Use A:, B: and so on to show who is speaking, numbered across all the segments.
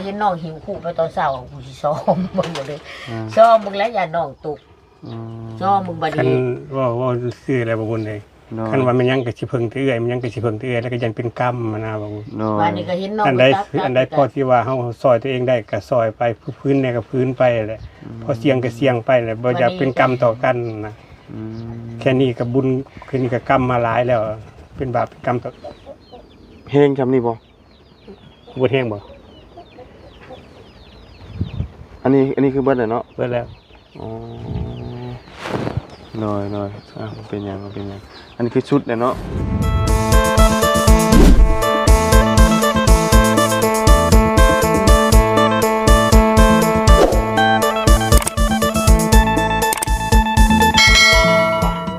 A: เห็นน้องหิวคู่ไปตอนเช้ากูสิซ้อมมึงบ่เลยซ้อมมึงแล้วอย่าน้องตกซ้อมมึงบ่ดี
B: คันว่าซื้ออะไรบ่บุญเลยคันว่ามันยังก็สิเพิ่งเอื้อยมันยังก็สิเพิ่งเอื้อยแล้วก็ยังเป็นกรรมนะบ่บุญ
A: วันนี้ก็เห็นน้อง
B: อันใดพอที่ว่าเฮาซอยตัวเองได้ก็ซอยไปพื้นเนี่ยก็พื้นไปแหละพอเสี่ยงก็เสี่ยงไปแหละบ่อยากเป็นกรรมต่อกันนะแค่นี้ก็บุญแค่นี้ก็กรรมมาหลายแล้วเป็นบาปเป็นกรรมต่อ
C: เฮงจำนี่บ่
B: บ่แห้งบ่
C: อันนี้คือเบิดแล้วเนาะ
B: เบิดแล้ว
C: อ๋อน้อยมันเป็นหยังอันนี้คือชุดเนี่ยเนาะ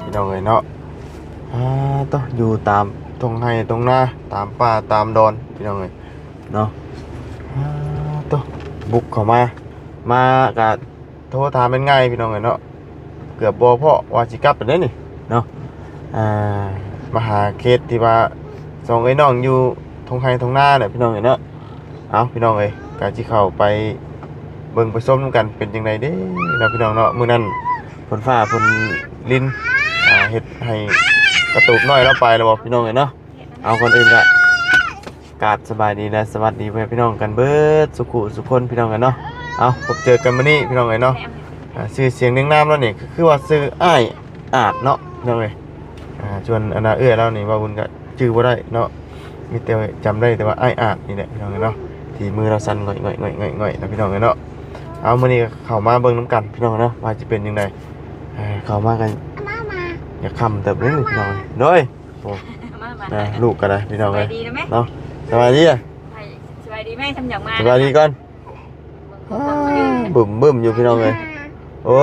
C: พี่น้องเอ้ยเนาะต้องอยู่ตามตรงไห้ตรงหน้าตามป่าตามดอนพี่น้องเอ้ยเนาะต้องบุกเข้ามาก็โทรถามเป็นไงพี่น้องเอ้ยเนาะเกือบบ่พอว่าสิกลับไปเด้นี่เนาะมาหาเคสที่ว่าสองไอ้น้องอยู่ทงไห้ทงหน้าเนี่ยพี่น้องเอ้ยเนาะเอาพี่น้องเอ้ยก็สิเข้าไปเบิ่งไปส้มกันเป็นจังไดเด้เนาะพี่น้องเนาะมื้อนั้นฝนฟ้าฝนลิ้นเฮ็ดให้กระตุกน้อยแล้วไปแล้วบ่พี่น้องเอ้ยเนาะเอาคนอื่นก็กราบสบายดีและสวัสดีพี่น้องกันเบิดสุขุสุขคนพี่น้องกันเนาะเอาพบเจอกันมื้อนี้พี่น้องเอ้ยเนาะชื่อเสียงเรียงนามแล้วนี่คือว่าชื่ออ้ายอาจเนาะพี่น้องเอ้ยชวนอนาเอื้อแล้วนี่ว่าบุญก็ชื่อบ่ได้เนาะมีแต่จำได้แต่ว่าอ้ายอาจนี่แหละพี่น้องเอ้ยเนาะที่มือเราสั่นง่อยๆนะพี่น้องเอ้ยเนาะเอามื้อนี้เข้ามาเบิ่งนํกันพี่น้องเนาะว่าสิเป็นจังไดเข้ามากันอย่าค้ำเติบเลยนี่พี่น้องโดยโอ้ลูกก็ได้พี่น้องเอ้ยเนาะสบายดีอ่ะ
D: สบายดีแม่ทำอย่างมา
C: สบายดีก่อนบึ้มอยู่พี่น้องเลยโอ้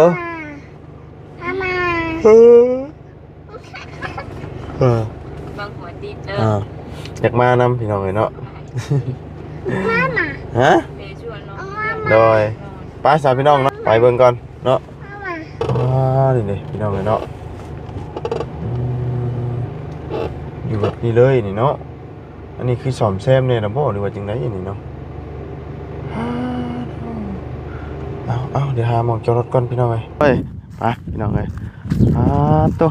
D: บางหัวตีเจอ
C: อยากมานำพี่น้องเลยเนาะฮะโดยป้าสาวพี่น้องเนาะไปเบิ่งก่อนเนาะนี่พี่น้องเลยเนาะอยู่แบบนี้เลยนี่เนาะอันนี้คือซ่อมแซมเนี่ยนะบ่หรือว่าจังได๋นี่เนาะเอาเดี๋ยวหาหมองจอดรถก่อนพี่น้องเอ้ยไปพี่น้องเอ้ยตัว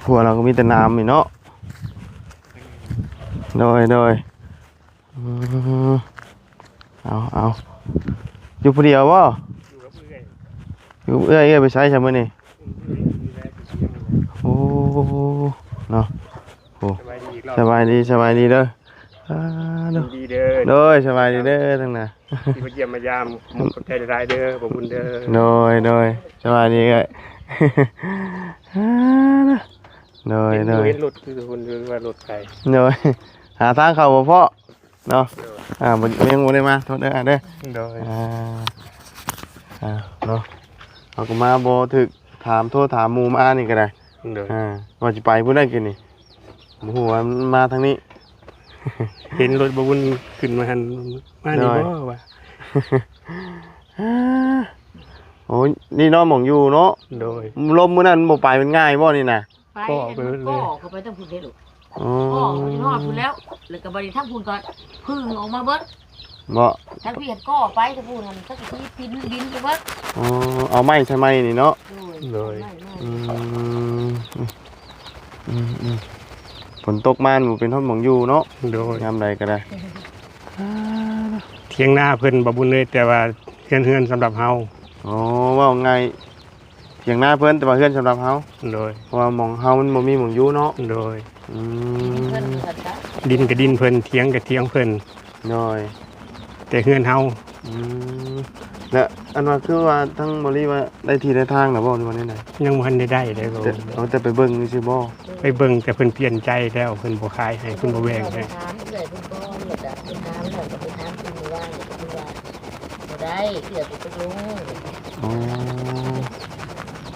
C: หัวเราก็มีแต่น้ำนี่เนาะโดยเอาอยู่ผู้เดียวบ่อยู่เอ้ยไปใช้ใช่มื้อนี่โอ้เนาะโอ้สบายดีเด้อดีเด้อโดยสบายดีเด้อทั้งนั้น
B: ที่มาเยี่ยมมายามคนใจร้ายเด้อบ่บุญเด้อ
C: โดยสบายดีเอ้ยโดย
B: เห็นรถคือคนว่ารถไกล
C: โดยหาทางเข้าบ่พอเนาะบ่ยังบ่ได้มาโทษเด้อเด้อ
B: โดย
C: เนาะเอาก็มาบ่ถึกถามโทรถามหมู่มานี่ก็ได้
B: โดย
C: ว่าสิไปพุ่นได้กินนี่บ่ฮู้ว่ามาทางนี้
B: เห็นรถบ่บุญขึ้นมาหันมานี่บ่ว่า
C: โอ้ยนี่เนาะหม่องอยู่เนาะ
B: โดย
C: ลมมื้อนั้นบ่ไปมันง่ายบ่นี่น่ะ
A: ก็ไปเลยก็ไปต้องพูดได้ลูกก็มันฮอดพูดแล้วแล้วก็บ่ได้ทั้งพูดก่อนพึ่งออกมาเบิด
C: บ่
A: ทั้งพี่เฮ็ดก็ไปถ้าพูดนั่นสักทีปินดินไปเบิด
C: เอาไม้ใช่ไหมนี่เนาะ
B: โดย
C: ฝนตกมาหนูเป็นท่อนหมองอยู่เนาะ
B: โดย
C: ยามใดก็ได้
B: เที่ยงหน้าเพิ่นบ่บุญเลยแต่ว่าเฮือนสำหรับเฮา
C: ว่าไงเที่ยงหน้าเพิ่นแต่ว่าเฮือนสำหรับเฮา
B: โดย
C: เพราะว่าหมองเฮามันบ่มีหมองอยู่เนาะ
B: โดยดินกับดินเพิ่นเที่ยงกับเที่ยงเพิ่น
C: โดย
B: แต่เฮือนเฮา
C: แล้วอันว่าคือว่าทั้งบ่รีว่าได้ที่ได้ทางน่ะบ่ในวันนี้น่ะ
B: ยังบ่ทันได้เลยบ่
C: เอาแต่ไปเบิ่งซื่อบ่
B: ไปเบิ่งแต่เพิ่นเปลี่ยนใจแล้วเพิ่นบ่ขายให้เพิ่นบ่แบ่งให้
A: ได้เกือบไปลุง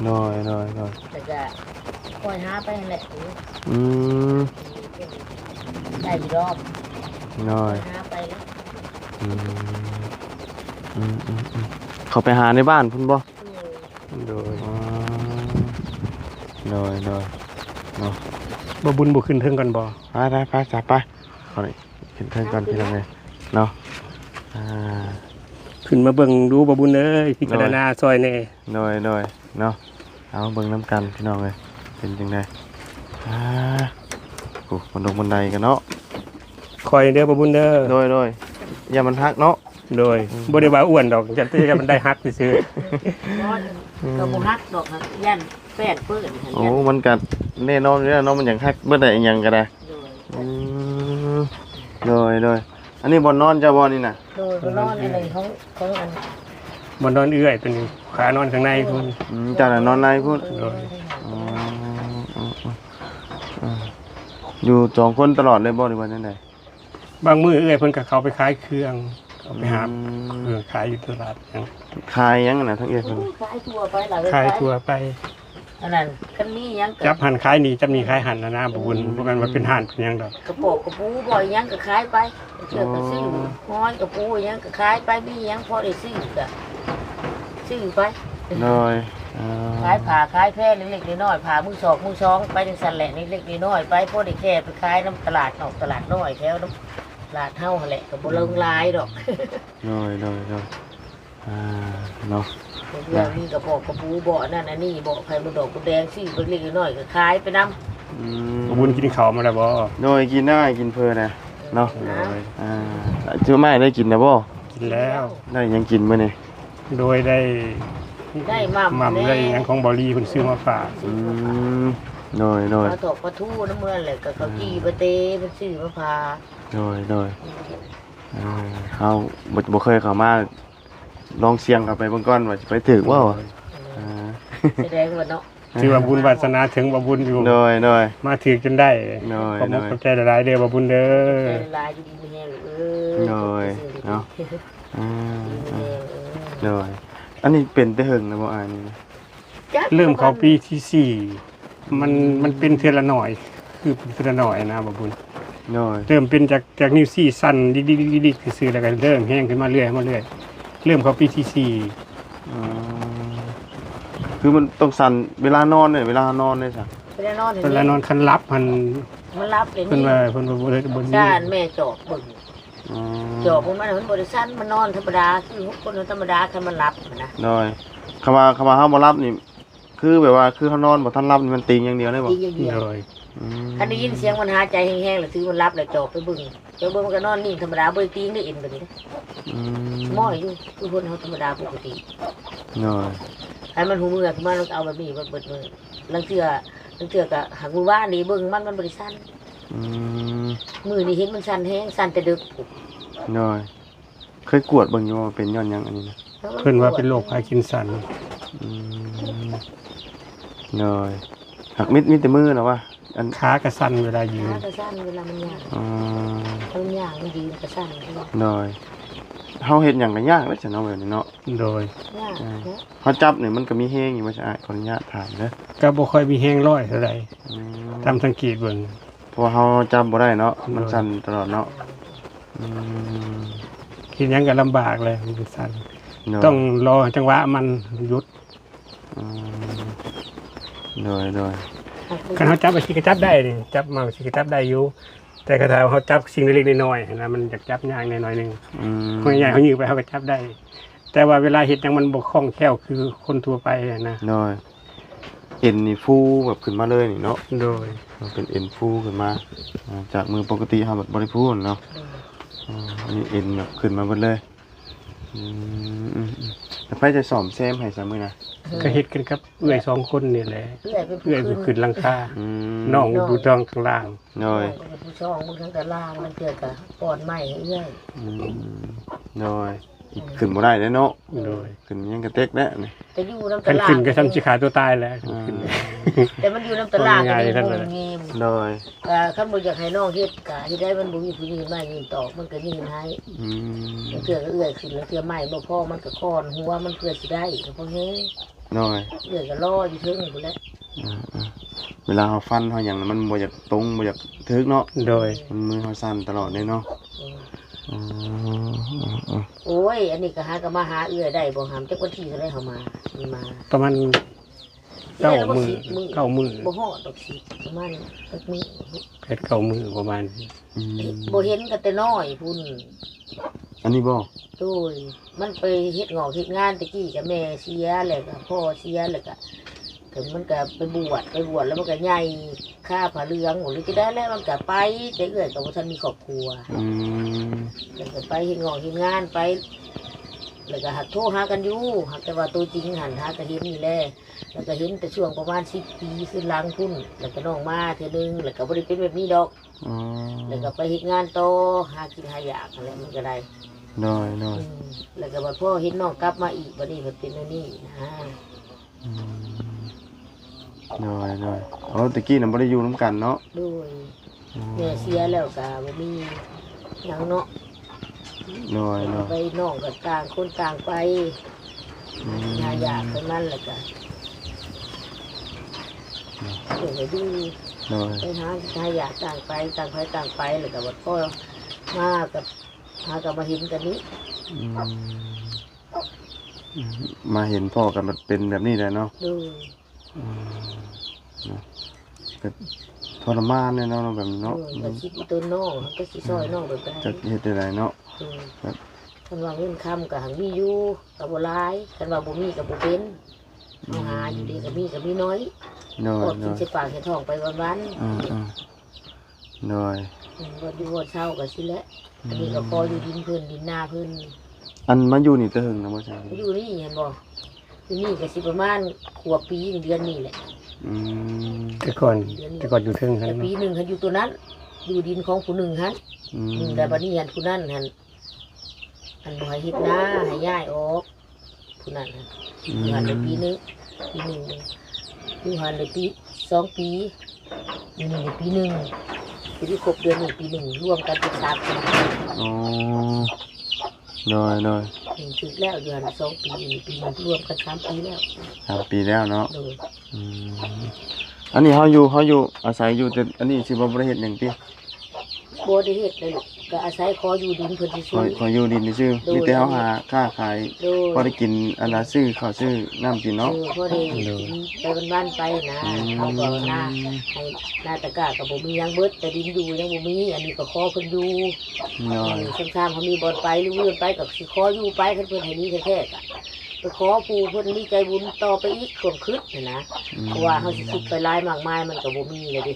C: น้อย
A: แต่จะคอยหาไปแหละได้กี่รอบ
C: น้อย
A: หาไปแล้ว
C: เขาไปหาในบ้านพุ่นบ่
B: โดย
C: เนาะ
B: บ่บุญบ่ขึ้นเทิงกันบ่
C: ไปจับไปเขานี่ ขึ้นเทิงก่อนพี่น้องเลยเนาะอ่า
B: ขึ้นมาเบิ่งดูบ่บุญเอ้ยพิจารณาซอยแน่
C: โดยเนาะเอาเบิ่งน้ำกันพี่น้องเลยเป็นจังไดโอ้บันไดกันเนาะ
B: คอยเด้อบ่บุญเด้อ
C: โดยอย่ามันฮักเนาะ
B: โดยบ่ได้ว่าอ้วนดอกจะมันได้ฮักซื่อ
A: ก็บ่ฮักดอกนะยันแป้นเปื้อน
C: โอ้มันกัดแน่นอนอยู่แล้วเนาะมันอย่างฮักเมื่อใดอีหยังก็ได้โดยอันนี้บ่นอนจ้าบ่นี่น่ะ
A: โดยนอนอะไรของอัน
B: ๆบ่นอนเอื้อยตัวนี้ขานอนข้างในพุ่น
C: เจ้าน่ะนอนในพุ่น
B: โดย
C: อยู่สองคนตลอดเลยบ่หรือว่าจังได
B: บางมื้อเอื้อยเพิ่นก็เข้าไปขายเครื่องเอาไปหาเครื่องขายอยู่ตลาดหยัง
C: ขายหยังน่ะทั้งเอียเพิ่น
A: ขายทั่วไปล่ะ
B: ขายทั่วไป
A: อันนั้นกันมีหยัง
B: จับหันขายนี่จับนี่ขายหันนะบ่บุญบ่แม่นว่าเป็นหันเป็นหยังดอก
A: กระโปกกระปูบ่อยหยังก็ขายไปเชื่อก็ซื้อห้อยกระปูหยังก็ขายไปมีหยังพอได้ซื้อก็ซื้อไป
C: โดย
A: ขายผ้าขายแพร่เล็กๆน้อยๆผ้ามือสองมือสองไปจังซั่นแหละเล็กๆน้อยๆไปพอได้แค่ไปขายน้ำตลาดนอกตลาดน้อยแถวน้ำตลาดเฮาหั่นแหละก็บ่เลิงลายดอก
C: โดยเนาะ
A: เรื่องนี้กระโปกกระปูบ่นั่นอันนี้บ่ไข่บ่ดอกบ่แดงซื้อเล็กๆน้อยๆก็ขายไปนำ
B: บ่บุญกินข้าวมาแล้วบ่
C: โดยกินได้กินเพลินนะเนาะ
B: โดย
C: ชื่อไม่ได้กินนะบ่
B: กินแล้ว
C: ได้ยังกินมื้อนี่
B: โดยได้
A: ได้หม่ำ
B: ได้หยังของบอลี่เพิ่นซื้อมาฝาก
C: โดย
A: ปลาตกปลาทูน้ำเมือนแหละก็เขาจี้ปลาเตเป็นซื้อมาพา
C: โดยเฮาบ่เคยเข้ามาลองเสียงเข้าไปเบิ่งก่อนว่าสิไปถึกบ่
A: แสดงว่าเนาะ
B: ถือว่าบุญวาสนาถึงบ่บุญอยู่
C: โดย
B: มาถึกจนได้
C: โดย
B: ขอบคุณขอบใจหลายๆเด้อบ่บุญเด้อ
A: ใจลายอยู่ดีไม่แห้งเลย
C: โดยเนาะโดยอันนี้เป็นแต่หึงนะบ่อ่านนี่
B: เริ่มเข้าปีที่4มันเป็นเทื่อละหน่อย คือเป็นเทื่อละหน่อยนะบ่บุญ
C: โดย
B: เริ่มเป็นจากนิ้วซี่สั้นดิกๆๆซื่อๆแล้วก็เริ่มแห้งขึ้นมาเรื่อยเริ่มเข้าปีที่
C: คือมันต้องสั่นเวลานอนเนี่ยเวลานอนเนี่ยจ้ะ
A: ไปได้นอน
B: 4เวลานอนคันรับมัน
A: มันรับเลย
B: เพิ่น
A: นี่
B: ว่าเพิ่นบ่บ่
A: ซ่านแม่จอบเบิ่งจอบมันบริษัทมันนอนธรรมดาคือคนธรรมดาคันมันรับนะ
C: โดยคำว่าเฮาบ่รับนี่คือแบบว่าคือเฮานอนบ่ทันรับนี่มันติงอย่างเดียวได้บ่
A: ดีอย่างเดียว
B: โดย
A: คันได้ยินเสียงมันหายใจแห้งๆแล้วถือมันรับแล้วจอบไปเบิ่งมันก็นอนนิ่งธรรมดาบ่ได้ตีงได้เอ็นแบบนี้ม้อยอยู่คือคนเฮาธรรมดาปกติ
C: โดย
A: ให้มันหูมือขึ้นมาเราเอาแบบนี้เบิดมือลังเทื่อก็หักมือว่านี่เบิ่งมันบริษัทมือนี่เห็นมันสั่นแห้งสั่นแต่ดึก
C: โดยเคยกวดเบิ่งอยู่ว่าเป็นย้อนหยังอันนี้นะ
B: เพิ่นว่าเป็นโรคพาร์กินสัน
C: โดยหักมิดแต่มือเหรอวะอัน
B: ขากระสั่นเวลายืน
A: ขากระสั่นเวลามันยากมันยากมันยืนกระสั่น
C: โดยเฮาเฮ็ดหยังก็ยากแล้วจ้ะเนาะแบบนี้เนาะ
B: โดย
A: ยากนะ
C: เฮาจับนี่มันก็มีแฮงอยู่ว่าจะอ้ายขออนุญาตถามเด้อ
B: ก็บ่ค่อยมีแห้งร้อยเท่าใดตามสังเกตเบิ่ง
C: เพราะว่าเฮาจับบ่ได้เนาะมันสั่นตลอดเนาะ
B: คิดหยังก็ลำบากเลยมันสั่น
C: โดย
B: ต้องรอจังหวะมันหยุด
C: โดย
B: คันเฮาจับไปสิก็จับได้นี่จับมาสิก็จับได้อยู่แต่ถ้าเฮาจับสิ่งเล็กๆน้อยๆนะมันอยากจับยากหน่อยๆนึงคนใหญ่เขายื้อไปเฮาก็จับได้ แต่ว่าเวลาเฮ็ดหยังมันบ่คล่องแคล่วคือคนทั่วไปนะ
C: โดยเอ็นนี่ฟูแบบขึ้นมาเลยนี่เนาะ
B: โดย
C: เป็นเอ็นฟูขึ้นมาจากมือปกติเฮาแบบบ่ได้ฟูเนาะอันนี้เอ็นแบบขึ้นมาหมดเลยแต่ไปจะซ่อมแซมให้ซะมื้อนะ
B: ก็เฮ็ดกันกับเอื้อย2คนนี่แหละ
A: เพื่อไป
B: เอื้อย
A: ผู้
B: ขึ้นหลังคาน้องอยู่ทางข้างล่าง
C: โดย
A: ผู้ช่องมึงทั้งแต่ล่างมันเกิดกับปอดใหม่เอื้อย
C: โดยขึ้นบ่ได้เนาะ
B: โดย
C: ขึ้นยังกระเต็กแล้วนี่
A: แต่อยู่น้ำ
B: คั
A: ตะ
B: น
A: ลาง
B: ขึ้นก็ทำสิขาตัวตายแล้วขึ้น
A: แต่มันอยู่น้ำตะลางก็ยังบ่มี
C: โดย
A: คันบ่อยากให้น้องเฮ็ดก็เฮ็ดได้มันบ่มีผู้ยืนมายืนตอกมันก็ยืนให้เทื่อก็เอื้อยขึ้นแล้วเทื่อใหม่บ่พอมันก็ค้อนหัวมันเพื่อสิได้ก็พอแฮง
C: โดย
A: เอื้อยก็รออยู่เทิงพุ่นแหละ
C: เวลาเฮาฟันเฮาหยังมันบ่อยากตรงบ่อยากถึกเนาะ
B: โดย
C: มันมือเฮาสั่นตลอดเลยเนาะ
A: โอ้ยอันนี้ก็หาก็มาหาเอื้อยได้บ่หามจักวันที่เท่าไดเฮามามันมา
B: ประมาณ เก้ามือเก้ามือ
A: บ่ฮอดดอกสิประมาณสักมื้อ
B: เพชรเก้ามือประมาณ
C: อืม
A: บ่เห็นกันแต่น้อยพุ่น
C: อันนี้บ่
A: โดยมันไปเฮ็ดงอกเฮ็ดงานตะกี้กับแม่เสียแล้วก็พ่อเสียแล้วก็ถึงมันก็ไปบวชแล้วมันก็ใหญ่ค่าผ้าเหลืองหรือจะได้แล้วมันก็ไปแต่เอื้อยก็บ่ทันมีครอบครัว
C: อืม
A: แล้วก็ไปเฮ็ดงอกเฮ็ดงานไปแล้วก็หักโทรหากันอยู่หักแต่ว่าตัวจริงหันหาก็เห็นนี่แหละแล้วก็เห็นแต่ช่วงประมาณ10 ปีขึ้นหลังพุ่นแล้วก็น้องมาเทื่อนึงแล้วก็บ่ได้เป็นแบบนี้ดอก
C: อ๋อ
A: แล้วก็ไปเฮ็ดงานต่อหากินหาอยากอะไรมันก็ได้
C: น้อยน้อย
A: แล้วก็บัดพ่อเห็นน้องกลับมาอีกบัดนี้มันเป็นอันนี้นะ
C: อืมน้อยน้อยอ๋อตะกี้น่ะบ่ได้อยู่นํกันเนาะ
A: ด้วยแม่เสียแล้วก็บ่มีหยังเนาะ
C: น้อยน้อย
A: ไปน้องก็ต่างคนต่างไป
C: อืม
A: หาอยากทั้งนั้นแหละก็เดี๋ยวไปดู
C: น้อย
A: ไปหาอยากต่างไปต่างไปแล้วก็บัดพ่อมากับหากับมาเห็นกันนี้
C: อืมมาเห็นพ่อกันมันเป็นแบบนี้แหละเนาะ
A: ดู
C: อืมเนาะก็ทรมานเนี่ยเนาะแบบนี้
A: ดู
C: เนาะ
A: ก็คิดอีตัวน้องเขาก็สิซอยน้องแบบนั้น
C: จะเฮ็ดได้ไรเนาะ ครับ
A: คันว่าเงินคำกับหังมีอยู่กับบ่หลายคันว่าบ่มีกับบ่เป็นเอาหาอยู่ดีกับมีน้อย
C: น้อย
A: อดกิ
C: น้
A: น
C: อย
A: ใส่ปากใส่ท้องไปวัน
C: อืมอืมน้อย
A: ๆบ่อยู่บ่เช้าก็สิแหละอันนี้ก็พออยู่ดินเพิ่นดินนาเพิ่น
C: อันมาอยู่นี่จะหึงนะบ่ใช่
A: อยู่นี่เห็นบ่อยู่นี่ก็สิประมาณขวบปีหนึ่งเดือนนี่แหละ
C: อืม
B: แต่ก่อนอยู่เทิงกัน
A: แต่ปีหนึ่งหันอยู่ตัวนั้น อยู่ดินของผู้หนึ่งหัน
C: อืม
A: แต่บัดนี้หันผู้นั้นหันบ่ให้เฮ็ดนาให้ย้ายออกผู้นั้นหัน อยู่หันในปีนึงอยู่หันในปี2 ปีอยู่นี่ในปีหนึ่งปีที่ครบเดือนนี้ปีหนึ่งรวมกันเป็น3 ปี
C: อ๋อน้อยน้อย
A: ถึงแล้วอยู่หัน2 ปีอยู่ปีหนึ่งรวมกัน3 ปีแล้ว
C: 3 ปีแล้วเนาะ
A: โดย
C: อืมอันนี้เฮาอยู่อาศัยอยู่แต่อันนี้สิบ่ได้เฮ็ดหยังติ
A: บ่ได้เฮ็ดเลยลูกก็อาศัยขออยู่ดินเพิ่น
C: ข
A: ซื่
C: อ
A: อ
C: ขออยู่ดินซื่อมีแต่เฮาหาค้าขาย
A: ๆโดย
C: พอได้กินอันละซื้อข้าวซื้อน้ำกินเนาะ
A: พอได้กินไปบ้านๆไปนะเขาก็หน้าให้หน้าตะกร้าก็บ่มีหยังเบิดแต่ดินอยู่ยังบ่มีอันนี้ก็ขอเพิ่นอยู่
C: น้อย
A: ซ้ำๆเขามีบ่อนไปหรือเลื่อนไปก็สิขออยู่ไปเพิ่นให้นี้แท้ๆก็ไปขอปู่เพิ่นมีใจบุญต่อไปอีกความคิดนะเพราะว่าเฮาสิคิดไปหลายมากมายมันก็บ่มีเลยดิ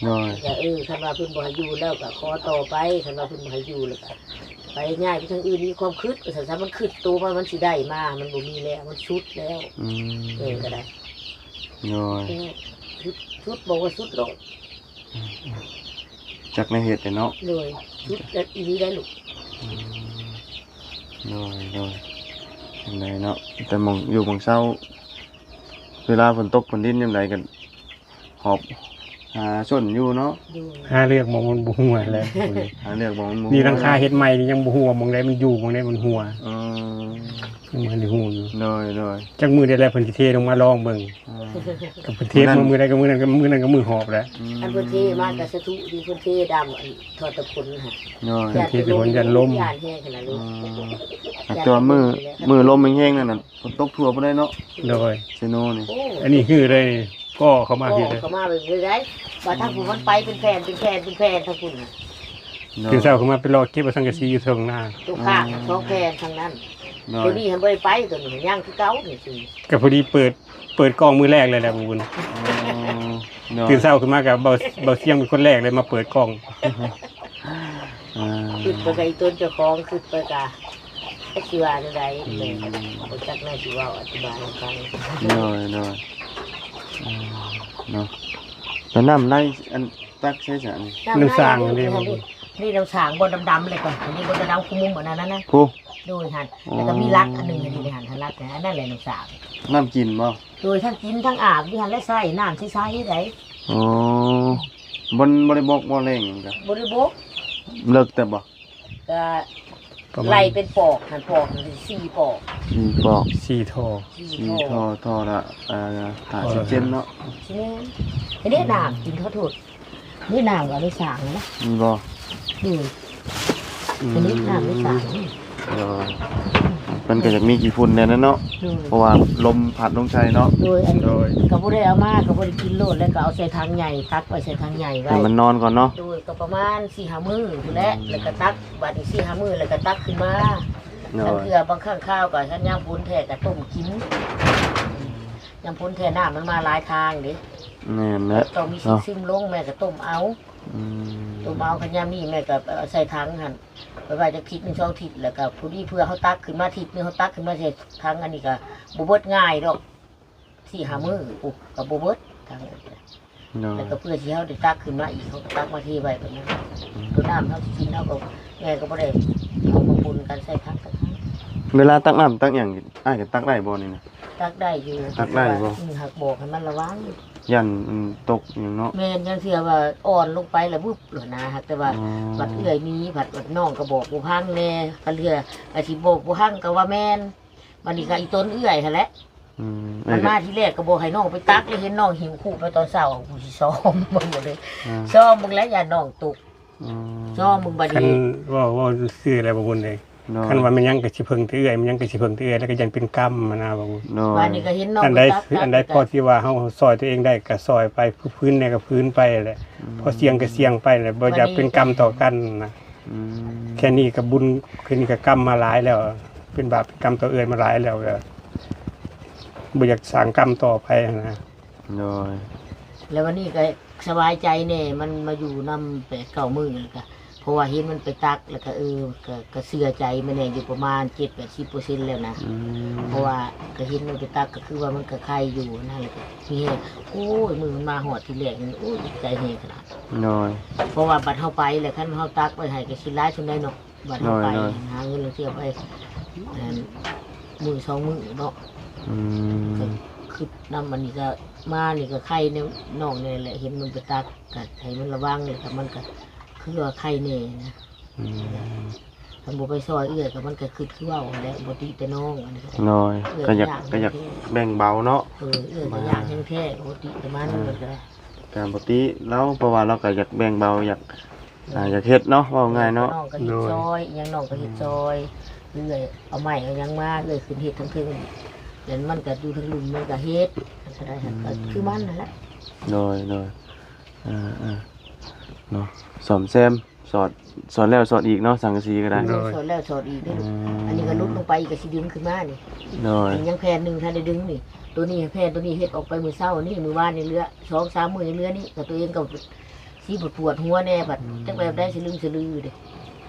C: น้อย
A: ก็คันว่าเพิ่นบ่ให้อยู่แล้วก็ขอต่อไปคันว่าเพิ่นบ่ให้อยู่แล้วก็ไปง่ายไปทางอื่นมีความคิดว่าซั่นๆมันคิดตัวมันสิได้มามันบ่มีแล้วมันสุดแล้ว
C: อืม
A: ก็ได้
C: น้อย
A: สุดบอกว่าสุดลง
C: จักในเฮ็ดเนาะ
A: เลยสุดแล้วอีนี้ได้ลูก
C: น้อยจังไดเนาะแต่หมองอยู่หมองเช้าเวลาฝนตกฝนดินยามใดกันหอบหาส้นอยู่เนาะ
A: ดู
B: หาเลือกมองมันบ่หัวแล้ว
C: หาเลือกบ่มัน
B: นี่รังคาเฮ็ดใหม่นี่ยังบ่หัวมองได้มันอยู่มองได้มันหัว
C: เออ
B: ยังบ่ได้หัวอยู่
C: น้อย
B: จักมือได้แล้วเพิ่นสิเทลงมาลองเบิ่ง กับเพิ่นเทมามือใดก็มือนั้นก็มือหอบแล้ว
A: อันเพิ่นเทมาแต่สะทุดีเพิ่นเทดำอันทอดตะพุนค่ะ
C: น้อย
B: เทสิผลยันล้ม
A: ยานแห้งขนาดนี้
C: ตัวมือลมแห้งๆนั่นน่ะฝนตกทั่วบ่ได้เนาะ
B: โดย
C: เซโนนี่
A: โอ้
B: อันนี้คือเลยก็เข้ามาพี่เลย
A: เขามาแบบนี้ได้ว่าทางผู้มันไปเป็นแผ่นทางคุณน่ะ
B: คือเช้าเข้ามาไปรอเก็บเอาสังกะสีอยู่เทิงหน้า
A: ตัวข้างสองแผ่นทางนั้น
C: น้อ
A: เดี๋
C: ย
A: ยวนี้หันบ่ได้ไปตัวนี้ย่างคือเก่านี่สิ
B: ก็พอดีเปิดกล้องมือแรกเลยแหละบุญ
C: น้อย
B: ตื่นเช้าขึ้นมากับเบาเสียงเป็นคนแรกเลยมาเปิดกล้อง
A: ขึ้นไปกับอีต้นเจ้าของขึ้นไปกะไอ้สิว่าจังได๋แม่บ่จักแน่สิเว้าอธิบายให้ฟัง
C: น้อยเนาะแล้วน้ำไหลอันตักใช่จ้ะนี่
B: น้ำสร้างอันนี้
A: นี่น้ำสางบนดำๆเลยก่อนอันนี้บนดำๆคุมมุมอันนั้นนะ
C: ผู้
A: ดูหันแล้วก็มีรักอันหนึงอันนี้หันทันรักนะนั่นแหละน้ำสาง
C: น้ำกินบ่
A: โดยทั้งกินทั้งอาบที่หันและใส่น้ำใส่ๆได้
C: อ๋อบนบริบอกบ่แรงจ้ะ
A: บริโภค
C: เลิกแต่บ่
A: ก็
B: ประมา
A: ไล่
B: ณ
A: เป็นปอกหันปอกมันเป็น4 ปอก
C: ปอก
B: 4ท่อ
C: สีท่อละ50เซนเนาะ
A: ใช่ไหมอันนี้น้ำกินข้าวโพดนี่น้ำกับไม่สางนะ
C: มีบ่
A: ดูอันนี้น้ำไม่สาง
C: เออมันก็จะมีกี่ฝุ่นเนี่ยนั่นเนาะ
A: โดย
C: เพราะว่าลมพัดลงใช้เนาะ
A: โดยอัน
C: โดย
A: ก็บ่ได้เอามาก็บ่ได้กินโลดแล้วก็เอาใส่ถังใหญ่ตักไว้ใส่ถังใหญ่ไว้
C: ให้มันนอนก่อนเนาะ
A: โดยก็ประมาณ 4-5 มื้ออยู่แล้วแล้วก็ตักบัดนี้ 4-5 มื้อแล้วก็ตักขึ้นมา
C: โด
A: ทั้ง
C: ย
A: เทื่อบางครั้งข้าวก็ฉันย่างพุ้นแท้ก็ต้มกินย่างพุ้นแท้น้ำมันมาหลายทางเด้
C: แม่นแหละ
A: ต้องมีซิ
C: เนาะ
A: ซึมลงแม่ก็ต้มเอา
C: อืม
A: ต้มเอาคันยามนี้แม่ก็เอาใส่ถังหั่นไปไว้จักทิศหนึง2ทิศแล้วก็ผู้ดีเพื่อเฮาตักขึ้นมาทิศหนึงเฮาตักขึ้นมาใส่ถังอันนี้ก็บ่เบิดง่ายดอก 4-5 มื้อปุ๊บก็บ่เบิดถังอันนี้
C: โดย
A: แล้วก็เพื่อที่เขาได้ตักขึ้นมาอีกเขาก็ตักมาที่ไว้แบบนั้นตัวน้ำเขาสิกินเขาก็แม่ก็บ่ได้เอามาปุนกันใส่พักกัน
C: เวลาตักน้ำตักอย่างอ้ายก็ตักได้บ่นี่นะ
A: ตักได้อยู่
C: ตักได้บ่
A: หักบอกให้มันระวัง
C: ยันตกอย่างเนาะ
A: แม่นยังเสียว่าอ่อนลงไปแล้วบึบหรือนะฮักแต่ว่า
C: อ๋อ
A: บัดเอื้อยมีบัดน้องก็บอกบ่พังแน่ก็เรืออาสิบอกบ่พังก็ว่าแม่นบัดนี้ก็อีต้นเอื้อยหั่นแหละ
C: อืม
A: มันมาที่แรกก็บอกให้น้องไปตักเลยเห็นน้องหิวคู่ไปตอนเช้ากูสิซ้อมเบิ่งหมดเลย
C: อ่า
A: ซ้อมมึงแล้วอย่าน้องตก
C: อืม
A: ซ้อมมึงบัด
B: คัน
A: นี้
B: ว่าซื้ออะไรบ่บุญเลย
C: โดย
B: คันว่ามันยังก็สิเพิ่งเอื้อยมันยังก็สิเพิ่งเอื้อยแล้วก็ยังเป็นกรรมมานะบ่บุญ
C: โดย
A: วันนี้ก็เห็นน้อง
B: อันใด
A: ตัก
B: อันใดพอที่ว่าเฮาซอยตัวเองได้ก็ซอยไปพื้นเนี่ยก็พื้นไปแหละพอเสียงก็เสียงไปแหละบ่อยากเป็นกรรมต่อกันนะ
C: อืม
B: แค่นี้ก็บุญแค่นี้ก็กรรมมาหลายแล้ว เป็นบาปเป็นกรรมต่อเอื้อยมาหลายแล้วก็บ่อยากสร้างกรรมต่อไปนะ
C: โดย
A: แล้ววันนี้ก็สบายใจแน่มันมาอยู่นำ8-9 มื้อแล้วก็เพราะว่าเห็นมันไปตักแล้วก็ก็เชื่อใจมันแน่อยู่ประมาณ 7-80% แล้วนะ
C: อืม
A: เพราะว่าก็เห็นมันไปตักก็คือว่ามันก็ไข่อยู่นั่นแหละก็มีแฮงโอ้ยมือมันมาหอดทีแรกนี่โอ้ยใจแฮงขนาด
C: โดย
A: เพราะว่าบัดเฮาไปแล้วคันเฮาตักไว้ให้ก็สิหลายส่วนได้เนาะบัดเฮาไป
C: น้อย
A: หาเงินแล้วเที่ยวไปอันมื้อ2มื้อเนาะ
C: อืม
A: คือนำมันนี่ก็มานี่ก็ไข่ในน้องนี่แหละเห็นมันไปตักกัดให้มันระวังเลยกับมันก็คือว่าไข่เน่นะ
C: อืม
A: ทำบุไปซอยเอื้อยกับมันก็คือว่าแหละบติแต่น้องอันนี้
C: โดยก็อยากแบ่งเบาเนาะ
A: เอื้อยก็อย่างแท้ๆบติแต่มันก็ได้
C: การปกติแล้วเพราะว่าเราก็อยากแบ่งเบาอยากอยากเฮ็ดเนาะว่าง่ายเนาะ
A: น้องก็เฮ็ดซอยอีหยังน้องก็เฮ็ดซอยเอื้อยเอาไม้เอาหยังมาเอื้อยขึ้นเฮ็ดทั้งคืนแล้วมันก็อยู่ทั้งลุมมันก็เฮ็ดก็ได้ก็คือมันนั่นแหละ
C: โดยเนาะสอนแซมสอนแล้วสอนอีกเนาะสังกะสีก็ได้
A: สอนแล้วสอนอีกเด้ออันนี้ก็ลุกลงไปอีกก็สิดึงขึ้นมานี่
C: โดย
A: ยังแผ่นหนึ่งถ้าได้ดึงนี่ตัวนี้แผ่นตัวนี้เฮ็ดออกไปมือเศร้านี่มือว่านในเรือ2-3 มื้อในเรือนี่กับตัวเองก็สีปวดหัวแน่บัดจังแบบได้สลึงสลือเด้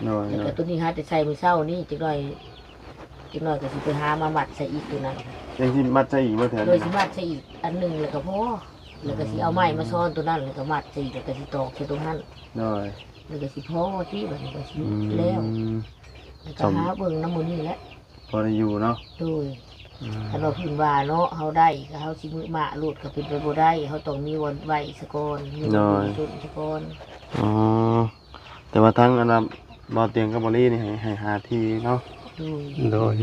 C: โดย
A: แล้วก็ตัวนี้หาแต่ใส่มือเศร้านี่จังหน่อยก็สิไปหามามัดใส่อีกตัวนั้น
C: ยังสิมัดใจอีกบ่แท้
A: โดยสิมัดใส่อีกอันหนึงแล้วก็พอแล้วก็สิเอาไม้มาซ้อนตัวนั้นแล้วก็มัดใส่อีกแล้วก็สิตอกใส่ตรงนั้น
C: โดย
A: แล้วก็สิพอที่บัดนี้ก็สิแล้วแล้วก็หาเบิ่งน้ำมือนี่แหละ
C: พอได้อยู่เนาะ
A: โดย ถ้าเราพิมพ์ว่าเนาะเฮาได้ก็เฮาสิมือมาลูดก็เป็นไปบ่ได้เฮาต้องมีวันไว้สะก่อนมีวันสุดสะก่อน
C: อ๋อแต่ว่าทั้งอันนั้นบ่เตียงกับบอลี่นี่ให้หาที่เนาะ
A: โดย
B: โดย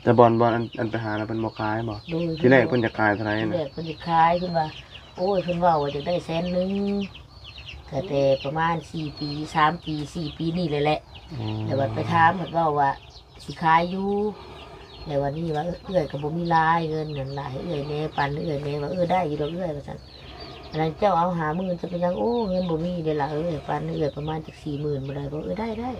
C: แต่บอลอันไปหาแล้วเป็นบ่ขายบ่
A: โดย
C: ที่แรกเพิ่นจะขายเท่าไหร่
A: ที่แร
C: น่ะ
A: กเพิ่นสิขายเพิ่นว่าโอ้ยเพิ่นว่าจะได้100,000ก็แต่ประมาณ4 ปี3 ปี4 ปีนี่เลยแหละแต่ว่าไปถามเพิ่นว่าสิขายอยู่แต่วันนี้ว่าเอื้อยก็บ่มีรายเงินนั่นล่ะให้เอื้อยแน่ปันเอื้อยแน่ว่าได้อยู่ดอกเอื้อยว่าซั่นอันนั้นเจ้าเอา50,000จะเป็นยังโอ้เงินบ่มีเด้ล่ะเอ้ยปันเอื้อยประมาณจัก40,000บ่ได้บ่ได้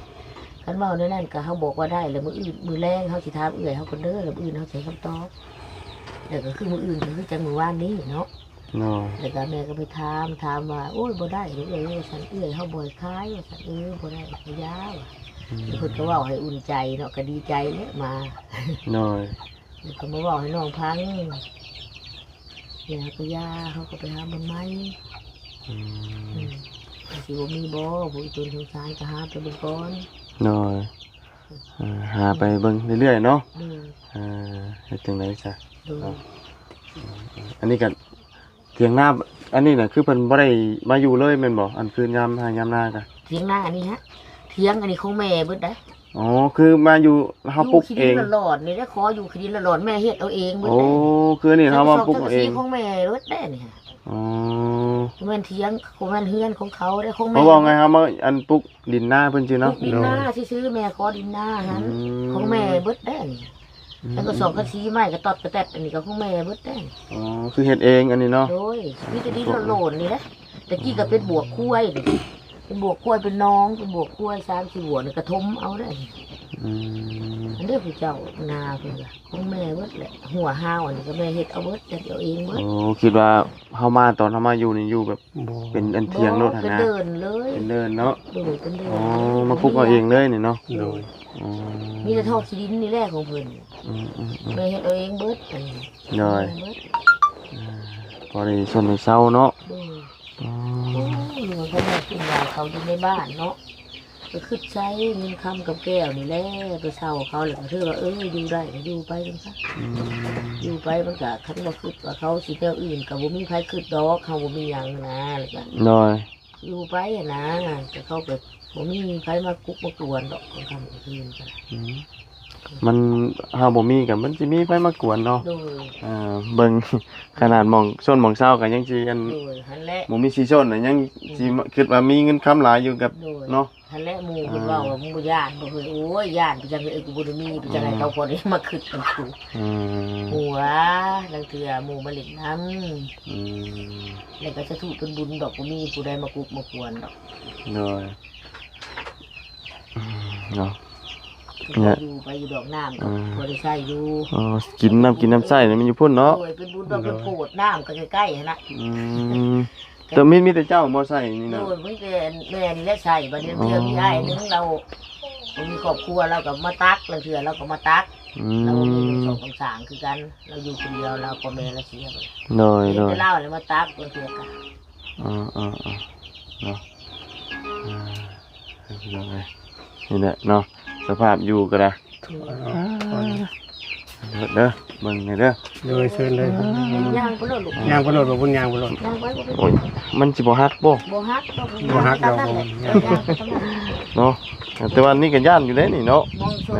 A: คันเว้าในนั้นก็เฮาบอกว่าได้แล้วมื้ออื่นมื้อแรงเฮาสิถามเอื้อยเฮาก็เด้อแล้วมื้ออื่นเฮาสิให้คำตอบแล้วก็คือมื้ออื่นก็คือจังมื้อวานนี้เนาะ
C: เนาะ
A: แล้วก็แม่ก็ไปถามว่าโอ้ยบ่ได้เด้อเอ้ยฉันเอื้อยเฮาบ่ให้ขายว่าซั่นบ่ได้ก็ยาวแล้วเพิ่นก็เว้าให้อุ่นใจเนาะก็ดีใจแหละมา
C: เนาะ
A: แล้วก็มาเว้าให้น้องพังแล้วก็ยาเขาก็ไปหาบ่ไม้สิบ่มีบ่ผู้อีตนสงสารก็หาไปเบิ่งก่อน
C: เนาะหาไปเบิ่งเรื่อยๆเนาะ
A: เด้อ
C: เฮ็ดจังได๋ซะ
A: เด้อ
C: อันนี้ก็เถียงหน้าอันนี้น่ะคือเพิ่นบ่ได้มาอยู่เลยแม่นบ่อันคืนยามหายามหน้าก็
A: เถียงหน้าอันนี้ฮะเถียงอันนี้ของแม่เบิดได้
C: อ๋อคือมาอยู่เฮาปลูกเอง
A: ยู่ขี้ดินละหลอดนี่ได้ขออยู่ขี้ดินละหลอดแม่เฮ็ดเอาเองเบิด
C: โอ้
A: ได้
C: คือนี่เฮามาปลูกเอาเอง
A: ของแม่เบิดได้นี่ฮะ
C: อ อ๋อ
A: แม่นเถียงของแม่นเฮือนของเขาได้ของ
C: เพ
A: แม่
C: ราะว่าไงครับมาอันปลูกดินหน้าเพิ่นสิเนาะ
A: ดินหน้าซื้อแม่ขอดินหน้าหัน
C: อืม
A: ของแม่เบิดได้นี่แล้วก็สองกระสีไม้กระตอดกระแตดอันนี้ก็ของแม่เบิดได้
C: อ๋อคือเฮ็ดเองอันนี้เนาะ
A: โดยมีแต่ดินโหล่นนี่แหละแต่กี้ก็เป็นบวกคุ้ยนี่เป็นบวกคุ้ยเป็นน้องเป็นบวกคุ้ย3-4บวกนี่กระทมเอาได้
C: อืม
A: อันนี้ผู้เจ้านาเพิ่นล่ะของแม่เบิดแหละหัวห้าวอันนี้ก็แม่เฮ็ดเอาเบิดจัดเอาเองเบิด
C: โอ้คิดว่าเฮามาตอนเฮามาอยู่นี่อยู่แบบ
B: บ่
C: เป็นอันเทียงรถหั่น
A: เป็น
C: นะ
A: เดินเลย
C: เป็นเดินเนาะ
A: โดยเป็นเดิน
C: อ๋อมาปลูกเอาเองเลยนี่เนาะ
B: โดย
C: อ๋อ
A: มีแต่ทอกขี้ดินนี่แหละของเพิ่น
C: อืมอืมอืม
A: แม่เฮ็ดเอาเองเบิดอันนี้
C: โดย
A: เบิด
C: พอได้ชนได้เศร้าเนาะ
A: โดย
C: อ๋อ
A: โอ้ยเหลือเขาแม่กินยาเขาอยู่ในบ้านเนาะก็คือใช้เงินคำกับแก้วนี่แหละไปเช่าเขาเลยก็คือว่าอยู่ได้ก็อยู่ไปกันซะ
C: อืม
A: อยู่ไปมันก็คันบ่คิดว่าเขาสิแนวอื่นก็บ่มีใครคิดดอกเขาบ่มีหยังนะแล้วก็
C: โดย
A: อยู่ไปอะนะแต่เขาก็บ่มีใครมากุกมากวนดอกกลางค่ำกลางคืนกัน
C: อืมมันเฮาบ่มีก็มันสิมีไฟมากวนเนาะ
A: โดย
C: เบิ่ง ขนาดหมองชนหมองเศร้าก็ยังสิอัน
A: โดยหันแหละ
C: บ่มีสิชนน่ะยังสิคิดว่ามีเงินค้ำหลายอยู่กับ
A: โดย
C: เนาะ
A: หันแหละหมู่เพิ่นเว้าว่ามึงบ่ย่านบ่เคยโอ้ยย่านไปจังเลยกูบ่ได้มีไปจังไดเขาพอได้มาคิดกันกู
C: อืม
A: หัวลังเทื่อหมู่มาเล่นน้ำ
C: อืม
A: แล้วก็จะถูกเป็นบุญดอกบ่มีผู้ใดมากุกมากวนดอก
C: โดยเนาะ
A: ก็อยู่ไปอยู่ดอกน้ำก็บ่ได้ใช้อยู่
C: อ๋อกินน้ำใส่นี่มันอยู่พุ่นเนาะ
A: โดยเป็นบุญดอกเป็นโพดน้ำก็ใกล้ๆหั่นน่ะ
C: อืมแต่มีแต่เจ้าบ่ใส่นี่
A: โด
C: นะ
A: ยไม่เป็นแม่นี่แหละใช่บัดนี้เทื่อมีอ้ายหนึงเรามีครอบครัวเราก็มาตักแล้วเทื่อเราก็มาตัก
C: อื
A: เรามี
C: ม
A: สองสามคือกัน เราอยู่คนเดียวเราก็แม่เราเสียไป
C: โดย
A: เห็น
C: โดย
A: แต่เล่าเลยมาตักแล้วเทื่อกัน
C: เนาะนี่แหละเนาะสภาพอยู่ก็ได้เด้อเบิ่งนี่เด้อ
B: โดยเชิญเลยครับ
A: ย่างก็เลิกลูก
B: ยางบ่รถบ่บุญยางบ่รถ
A: ย่างไว้บ่เป็น
C: โอ้ยมันสิบ่ฮักบ่
A: บ่ฮักดอก
B: บ่ฮักดอก
A: ตาม
B: บ่
A: นั้นแหละย่างไปตามนั้น
C: เนาะแต่ว่านี่ก็ย่านอยู่เด้นี่เนาะ
A: มองชม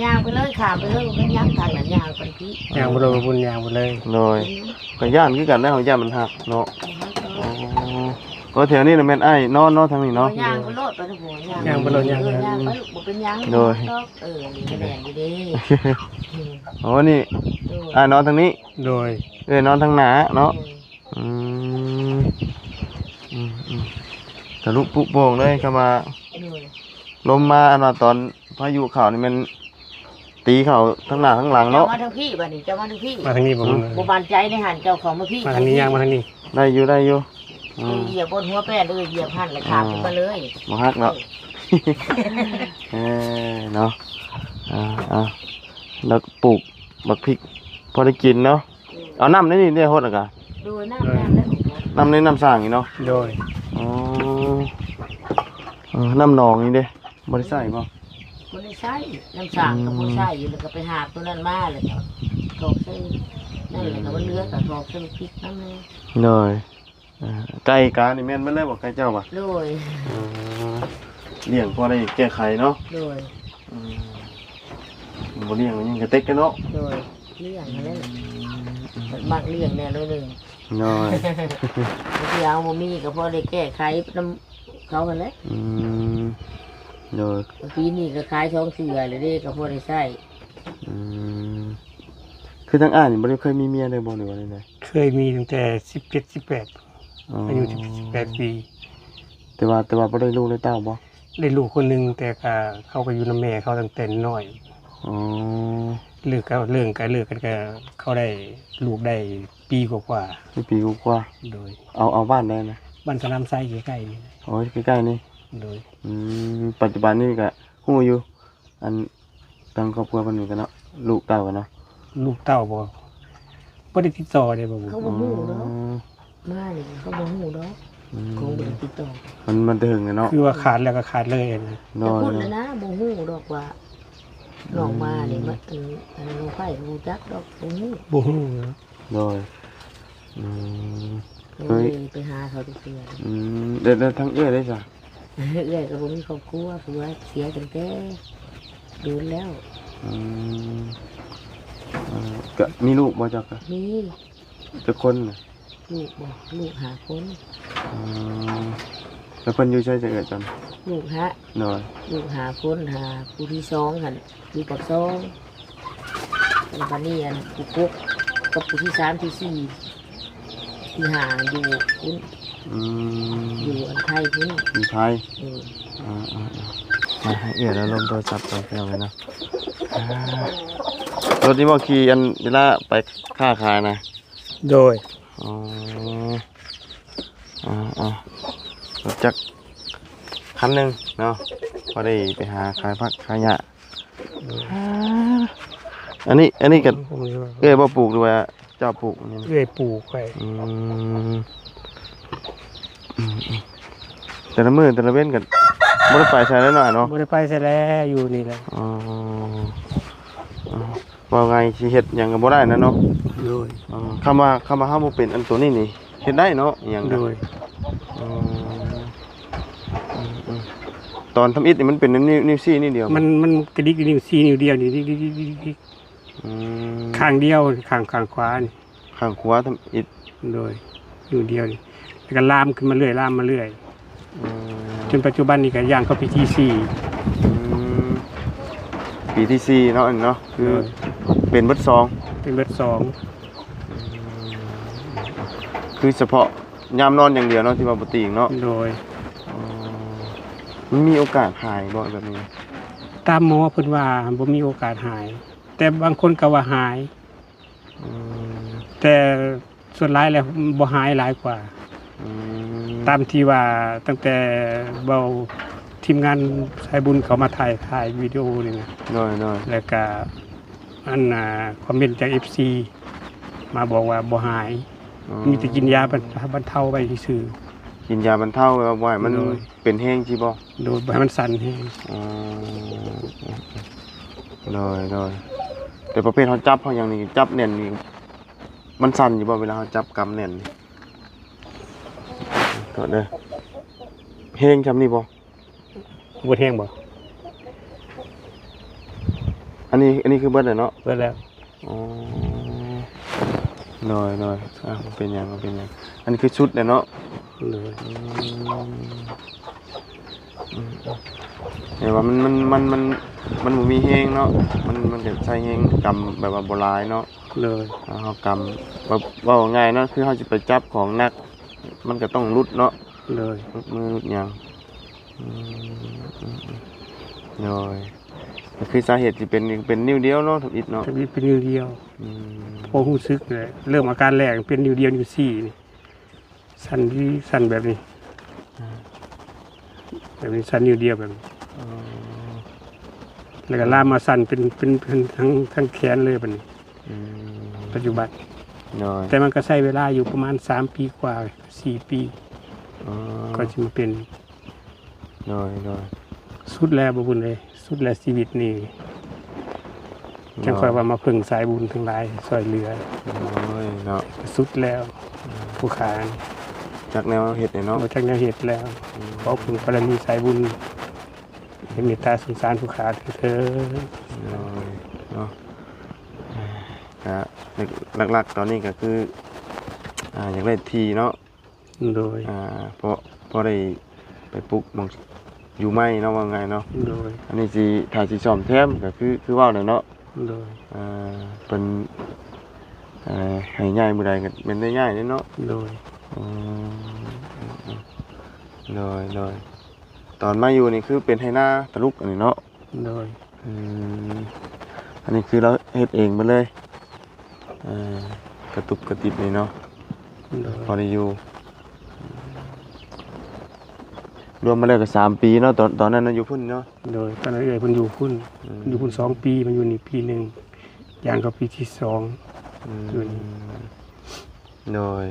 A: ย่างไปเลยขามไปเลยมันย่างทางนั้นย่างเป็นพี่
B: ยางบ่รถบ่บุญยางบ่เลย
C: โดยก็ย่านคือกันนะเฮาย่านมันฮักเนาะ
A: บ่ฮักด
C: อ๋
A: อ
C: อก ก็แถวนี้น่ะแม่นอ้ายนอนเนาะทางนี้เนาะ
A: ย่างไปโลดไปทุกหัวย่าง
B: ยางบ่รถยาง
A: ย่างไปลูกบ่เป็นย่าง
C: โดย
A: ดอกนี่คะแนนอยู่ดีอืม
C: อ๋อนี่
A: โดย
C: อ้ายนอนทางนี้
B: โดย
C: นอนทางหน้าเนาะอืมทะลุปุโป่งเลยเข้ามา
A: โดย
C: ลมมาอันว่าตอนพายุเข้านี่มันตีเข้าทั้งหน้าทั้งหลัง
A: เจ้า
C: เนาะ
A: มาทางพี่บัดนี้เจ้ามาทางพี่
B: มาทางนี้บ่บุญเลย
A: บ่บานใจในหันเจ้าของมาพี่
B: มาทางนี้ยางมาทางนี้
C: ได้อยู่อืม
A: เหยียบบนหัวแป้เลยเหยียบหันเลยขาดขึ้นมาเลย
C: บ่ฮักเนาะ เนาะแล้วปลูกบักพริกพอได้กินเนาะเอาน้ำนี่ได้โหดอ่ะกะ
A: โดยน้ำแล้ว
C: น้ำนี่น้ำสร้างนี่เนาะ
B: โดย
C: อ๋อน้ำหนองนี่เด้บ่ได้ใส่บ่
A: คนได้ใช้น้ำสางกับคนใช้อยู่แล้วก็ไปหาตัวนั้นมาเลยก็ถอกใส่นั่นแหละก็มันเลือดก็ถอกใส่พริกน้ำเลย
C: เลยไก่กานี่แม่นบ่เลยบ่ไก่เจ้าบ่
A: โดย
C: เลี้ยงพอได้แก้ไขเนาะ
A: โดย
C: บ่เลี้ยงมันยังกระเต็กกันเนาะ
A: โดยเลี้ยงนั่นแหละมักเลี้ยงแน่เลยหนึ่ง
C: น้อย
A: บางทีเอาบ่มีก็พอได้แก้ไขน้ำเขากันแหละ
C: โดย
A: ปีนี้ก็ขายช่องเสือเลยเด้ก็พอได้ใช้
C: คือทั้งอ้ายนี่บ่ได้เคยมีเมียเลยบ่หรือว่าได
B: เคยมีตั้งแต่17 18อายุ18ปี
C: แต่ว่าบ่ได้ลูกได้เต้าบ่
B: ได้ลูกคนหนึงแต่ก็เขาก็อยู่นำแม่เขาตั้งแต่น้อย
C: อ๋อ
B: เลิกกันก็เขาได้ลูกได้ปีกว่า
C: ที่ปีกว่า
B: ๆโดย
C: เอาบ้านได้นะ
B: บ้านสนามไซใกล้ๆนี่
C: โอ้ยใกล้ๆนี่
B: โดย
C: ปัจจุบันนี่ก็ฮู้อยู่อันทางครอบครัวเพิ่นนี่ก็เนาะลูกเต้ากันเนาะ
B: ลูกเต้าบ่ได้ติดต่อได้บ่บุญ
A: เขาบ่ฮู้ดอกมานี่เขาบ่ฮู้ดอกคงบ่ได้ติดต่อ
C: มันถึงเนาะ
B: คือว่าขาดแล้วก็ขาดเลยนะ
A: แต่พูดแล้วนะบ่ฮู้ดอกว่าน้องมานี่มันอันน้องไผรู้จักดอกบ่ฮู้
B: บ่ฮู้นะ
C: โดยอืม
A: เคยไปหาเขาทุกเทื่อ
C: เดี๋ยวทั้งเอื้อได้จ้ะ
A: เอื้อยก็บ่มีครอบครัวคือว่าเสียตั้งแต่โดนแล้ว
C: ก็มีลูกบ่จัก
A: มี
C: จักคนน่ะ
A: ลูกบ่ลูกหาคน
C: อืมแล้วเพิ่นอยู่ใช้จะเกิดจัน
A: ลูกฮะ
C: โดย
A: ลูกหาคนหาผู้ที่สองหันอยู่ปากซองแล้วบัดนี้อันผู้กกกับผู้ที่สามที่สี่ที่หาอยู่คุณ
C: อืม
A: อยู่อันไทยพุ่น
C: อยู่ไทย
A: เออ
C: มาให้เอ๋แล้วลมโทรศัพท์ไปเอาไว้นะรถที่บ่ขี่อันเวลาไปค้าขายนะ
B: โดย
C: อ๋อรถจักรคันหนึงเนาะพอได้ไปหาขายผักขายหญ้าอันนี้ก็บ่ปลูกด้วยเจ้าปลูกอันนี้นะ
B: เอื้อยปลูกไว้
C: อืมแต่ละมื้อแต่ละเว้นกันบ่ได้ไปใส่แล้วหน่อยเนาะ
B: บ่ได้ไปซะแล้วอยู่นี่แหละ
C: อ๋อว่าไงสิเฮ็ดหยังก็บ่ได้นะเนาะ
B: โดย
C: คำว่าเฮาบ่เป็นอันตัวนี้นี่เฮ็ดได้เนาะอหยัง
B: โด
C: ก็
B: ย
C: ตอนทำอิฐนี่มันเป็นนิ้วซี่นี่เดียว
B: มันกระดิกนิ้ว4นิ้วเดียวนี่ดิก
C: อืม
B: ข้างเดียวข้างขวานี่
C: ข้างขวาทำอิฐ
B: โดยนิ้วเดียวนี่แล้วก็ลามขึ้นมาเรื่อยลามมาเรื่อย
C: อืม
B: จนปัจจุบันนี้ก็ย่างเข้าปีที่4
C: ปีที่4เนาะอันเนาะคือเป็นเบิดซอง
B: เป็นเบิด2
C: คือเฉพาะยามนอนอย่างเดียวเนาะที่ว่าบ่ติงเนาะ
B: โดย
C: มันมีโอกาสหายบ่แบบนี้
B: ตามหมอเพิ่นว่าบ่มีโอกาสหาย แต่บางคนก็ว่าหาย
C: อืม
B: แต่ส่วนหลายแล้วบ่หายหลายกว่า
C: อืม
B: ตามที่ว่าตั้งแต่เบาทีมงานสายบุญเขามาถ่ายวิดีโอนี่นะ
C: น้อย
B: แล้วก็อันคอมเมนต์จาก FC มาบอกว่าบ่หาย
C: ๆ
B: มีแต่กินยาบรรเทาไปซื่อ
C: กินยาบรรเทาแบบว่ามัน
B: โดย
C: เป็นแห้งสิบ่
B: โดยบ่ให้มันสั่นแฮง
C: อ๋อน้อยแต่ประเภทเขาจับเขาอย่างนี้จับแน่นนี่มันสั่นอยู่บ่เวลาเขาจับกำแน่นนี่ก็เด้อแห้งจำนี่บ่
B: บ่แห้งบ่
C: อันนี้คือเบิดเลยเนาะ
B: เบิดแล้ว
C: อ๋อน้อยมันเป็นหยังอันนี้คือชุดเลยเนาะ
B: โดย
C: เห็นว่ามันบ่มีแห้งเนาะมันจะใช้แห้งกำแบบว่าโบราณเนาะ
B: เลย
C: เฮากำว่าง่ายเนาะคือเฮาสิไปจับของหนัก มันก็ต้องรุดเนาะ
B: เลย
C: รุดมือรุดหยังโดยก็คือสาเหตุที่เป็นนิ้วเดียวเนาะทุกอิดเนาะ
B: แต่นี่เป็นนิ้วเดียว
C: อืม
B: พอรู้สึกเลยเริ่มอาการแรกเป็นนิ้วเดียวนิ้วสี่นี่สั่นแบบนี้สั่นนิ้วเดียวแบบนี้
C: อ๋อ
B: แล้วก็ลามมาสั่นเป็นทั้งแขนเลยแบบนี้
C: อืม
B: ปัจจุบัน
C: โดย
B: แต่มันก็ใช้เวลาอยู่ประมาณ3 ปีกว่า4 ปี
C: อ๋อ
B: ก็จะมาเป็น
C: โดย
B: สุดแล้วบ่บุญเลยสุดแล้วชีวิตนี่จังค่อยว่ามาพึ่งสายบุญทั้งหลายช่วยเหลือ
C: โอ้ยเนาะ
B: สุดแล้วผู้ขาน
C: จากแนวเฮ็ดเนี่ยเนาะ
B: เอาจากแนวเหตุแล้วขอพึ่งบารมีสายบุญให้เมตตาสงสารผู้ขาเถิด
C: เนาะหลักๆตอนนี้ก็คืออยากได้ทีเนาะ
B: โดย
C: เพราะได้ไปปลูกหมองอยู่ไม้เนาะว่าไงเนาะ
B: โดย
C: อันนี้สิถ้าสิซ่อมแซมก็คือเว้าเนาะ
B: โดย
C: เป็นให้ง่ายมื้อใดก็เป็นได้ง่ายเนาะ
B: โดย
C: เลยตอนมาอยู่นี่คือเป็นให้หน้าตะลุกอันนี้เนาะ
B: โดย
C: อันนี้คือเราเฮ็ดเองมาเลยกระตุกกระติบนี่เนาะ
B: โดย
C: พอได้อยู่รวมมาแล้วก็3 ปีเนาะตอนนั้นน่ะอยู่พุ่นเนาะ
B: โดยตอนนั้นเพิ่นอยู่พุ่นอยู่พุ่น2 ปีมันอยู่นี่ปีหนึงย่างเข้าปีที่2อยู่นี่
C: เลย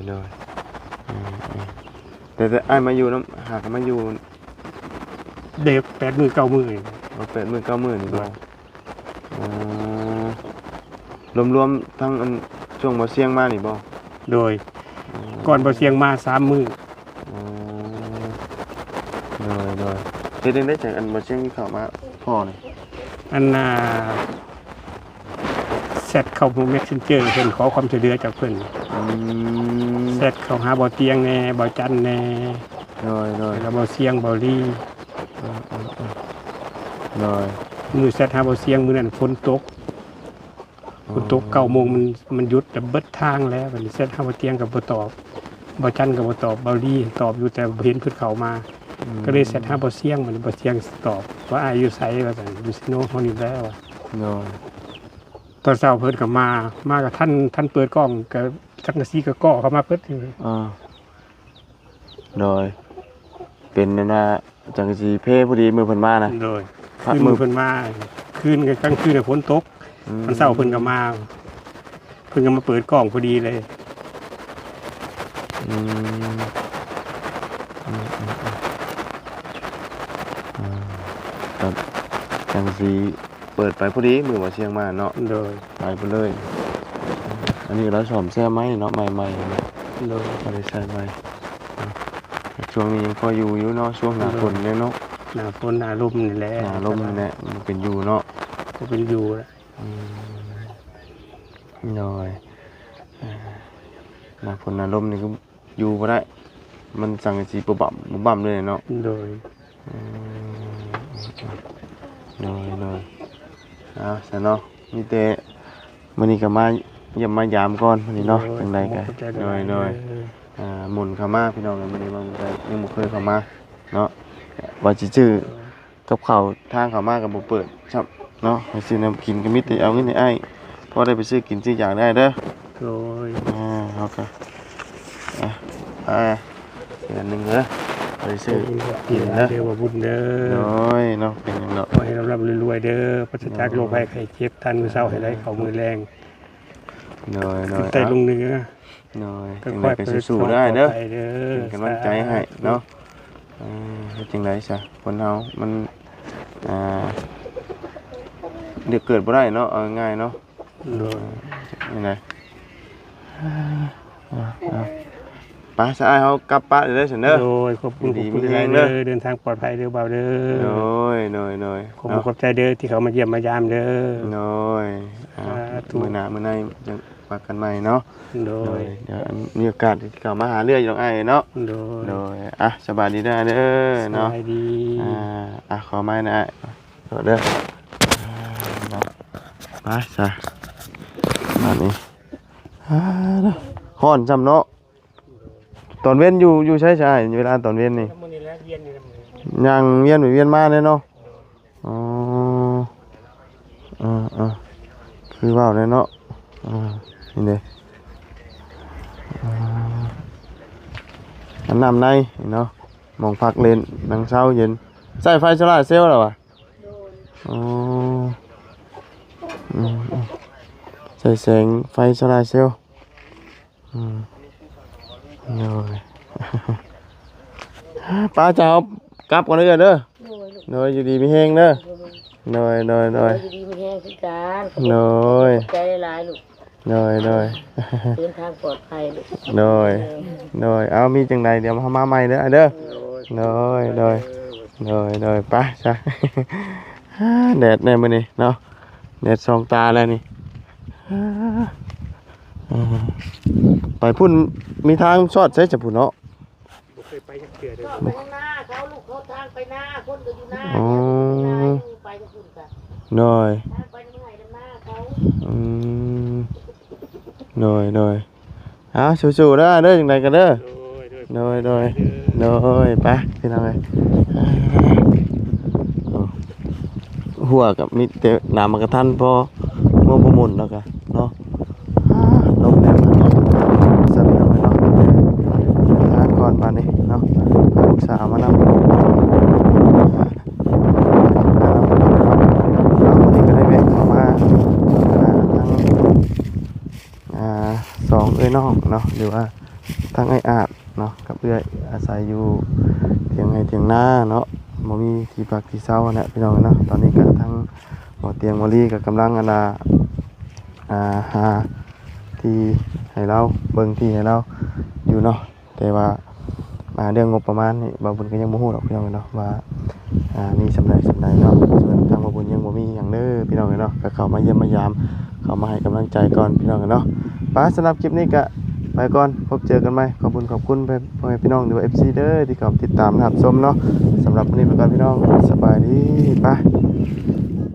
C: แต่อ้ายมาอยู่นำหากมาอยู่
B: เด็ก8 มื้อ 9 มื้อนี่
C: บ่8 มื้อ 9 มื้อนี่บ่รวมๆทั้งอันช่วงบ่เสียงมานี่บ่
B: โดยก่อนบ่เสียงมา3 มื้อ
C: เลยเฮ็ดได้จังอันบ่เสียงที่เข้ามาพ่อนี่
B: อันน่ะ ซดเข้า Messenger เพิ่นขอความช่วยเหลือจากเพิ่น
C: อืม
B: แซดเข้าหาบ่เตียงแน่บ่จันแน่
C: โดย
B: แล้วบ่เสียงบ่ลี
C: โดย
B: มือแซดหาบ่เสียงมื้อนั้นฝนตก9 โมงมันหยุดแต่เบิดทางแล้วบัดนี้แซดหาบ่เตียงก็บ่ตอบบ่จันก็บ่ตอบบ่ลีตอบอยู่แต่บ่เห็นเพิ่นเข้ามา ก็เลยแซดหาบ่เสียงมันบ่เสียงตอบว่าอ้ายอยู่ไสว่าซั่นอยู่ซิโนเฮานี่แล้วอะ
C: โดย
B: ตอนเช้าเพิ่นก็มากับท่านเปิดกล้องก็จักรซีก็ก่อเข้ามาเพิ่น
C: โดยเป็นนั่นน่ะจังสิเพ่พอดีมือเพิ่นมานะ
B: โดย
C: พัก
B: คืน
C: มือ
B: เพิ่นมาคืนกลางคืนน่ะฝนตกวันเช้าเพิ่นก็มาเพิ่นก็มาเปิดกล้องพอดีเลย
C: อืมครับจังสิเปิดไปพอดีมือว่าเชียงมาเนาะ
B: โดย
C: ไปเลย อันนี้เราซ่อมแซมไหมเนาะใหม่ๆเนาะ
B: โดย
C: บ่ได้ใช้ใหม่ช่วงนี้ยังพออยู่เนาะช่วงหน้าฝนเนี่ยเนาะ
B: หน้าฝนหน้าลมนี่แหละ
C: หน้าลมนี่แหละมันเป็นอยู่เนาะ
B: ก็เป็นอยู่แหละ
C: น้อยหน้าฝนหน้าลมนี่ก็อยู่บ่ได้ มันสังกะสีบ่บ่เลยเนาะ
B: โดย
C: น้อยซะเนาะมีแต่มื้อนี้ก็มาเยี่ยมมายามก่อนมื้อนี้เนาะจังไดก็น้อยหมุนเข้ามาพี่น้องมื้อนี้มันก็ยังบ่เคยเข้ามาเนาะว่าสิซื้อกับข้าวทางเข้ามาก็บ่เปิดครับเนาะให้ซื้อน้ำกินก็มีแต่เอาเงินให้อ้ายพอได้ไปซื้อกินซื้ออยากได้เด้อ
B: โดย
C: โอเคเดือนหนึ่งเด้อไปซื้อกินเด้อ
B: เด้อว่าบุญเด้อ
C: น้อยเนาะเป็นหยังเนาะ
B: ขอให้ร่ำรวยๆเด้อปราศจากโรคภัยไข้เจ็บทันมื้อเช้าให้ได้เข้ามือแรง
C: น้อย
B: ขึ้นใต้ลงเหนือ
C: น้อย
B: ก็
C: จัง
B: ค่
C: ได
B: อย
C: ก็
B: ไป
C: สู้ๆได้เด้อ
B: ไปเด้อ
C: เป็นกำลังใจให้เนาะเฮ็ดจังไดซะคนเฮามันเดี๋ยวเกิดบ่ได้เนาะเอาง่ายๆเนาะ
B: โดย
C: ยังไงไปซะอ้ายเฮากลับปะเด้อซั่นเด้อ
B: โดยขอบคุณ
C: ดี
B: ขอบคุณ
C: มีแรง
B: เด้อ
C: เด้อ
B: เดินทางปลอดภัยเด้อเบาเด้อ
C: น้อย
B: ขอบคุณขอบใจเด้อที่เขามาเยี่ยมมายามเด้อ
C: น้อย
B: ถูก
C: มื้อหน้ามื้อในจะว่ากันใหม่เนาะ
B: โดย
C: เดี๋ยวมีโอกาสเข้ามาหาเรื่อยอยู่น้องไอ้เนาะ
B: โดย
C: โดยสบายดีเด้อเนาะ
B: สบายดี
C: ขอไม้นะเด้อไปซะมานี่ฮ้อนจำเนาะตอนเว้นอยู่ใช่เวลาตอนเว้นนี่
B: มื้อนี้แล้วเรียนอยู่
C: ยังเวียนไปเวียนมาเลยเนาะอ๋อคือว่าวเลยเนาะนี่เด้อันน้ำในเนาะมองพักเล่นนังเช้าเย็นใส่ไฟโซล่าร์เซลล์หรอวะอ๋อใส่แสงไฟโซล่าร์เซลล์โดยป้าจะเอากลับก่อนเลยเด้อโดยอยู่ดีมีแห้งเด้อโดย
A: อยู่ดีมีแห้งคือกัน
C: โดย
A: ใจหลายๆลูก
C: โดย
A: เดินทางปลอดภัยลูก
C: โดยเอามีจังใดเดี๋ยวมาใหม่เด้อเด้อโดยไปจ้ะแดดแน่มื้อนี้เนาะแดดสองตาแล้วนี่ไปพุ่นมีทางชอดใช้จะพุ่นเนาะ
B: บ่เคยไปจักเทื่อเด้อ
A: ไปข้างหน้าเขาลูกเขาทางไปหน้าคนก็อยู่หน้าไปกับคุณกัน
C: โดย
A: ทางไปเมื่อไหร่หน้าเขา
C: โดยเอาสู้ๆเด้อจังใดกันเด้อ โดยไปพี่น้องเอ้ยหัวกับมีแต่น้ำมันกระทันพอหัวบ่หมุนแล้วก็เนาะลมแรงเนาะสับพี่น้องเนาะทางก่อนบาดนี้เนาะลูกสาวมานำวันนี้ก็ได้แวะเข้ามาทั้งสองเอ้ยน้องเนาะหรือว่าทั้งไอ้อาดเนาะกับเอื้อยอาศัยอยู่เถียงไห้เถียงนาเนาะบ่มีที่พักที่เช้านะพี่น้องเนาะตอนนี้ก็ทั้งบ่เตียงบ่ลีก็กำลังหาที่ให้เราเบิ่งที่ให้เราอยู่เนาะแต่ว่าเรื่องงบประมาณนี่บ่าวบุญก็ยังบ่ฮู้ดอกพี่น้องเนาะว่ามีสำใดเนาะส่วนทางบ่าวบุญยังบ่มีหยังเด้อพี่น้องเนาะก็เข้ามาเยี่ยมมายาม เข้ามาให้กำลังใจก่อนพี่น้องกันเนาะป้าสำหรับคลิปนี้ก็ไปก่อนพบเจอกันใหม่ขอบคุณไปพ่อแม่พี่น้องหรือว่า FC เด้อที่เข้ามาติดตามนะครับชมเนาะสำหรับวันนี้ไปก่อนพี่น้องสบายดีไป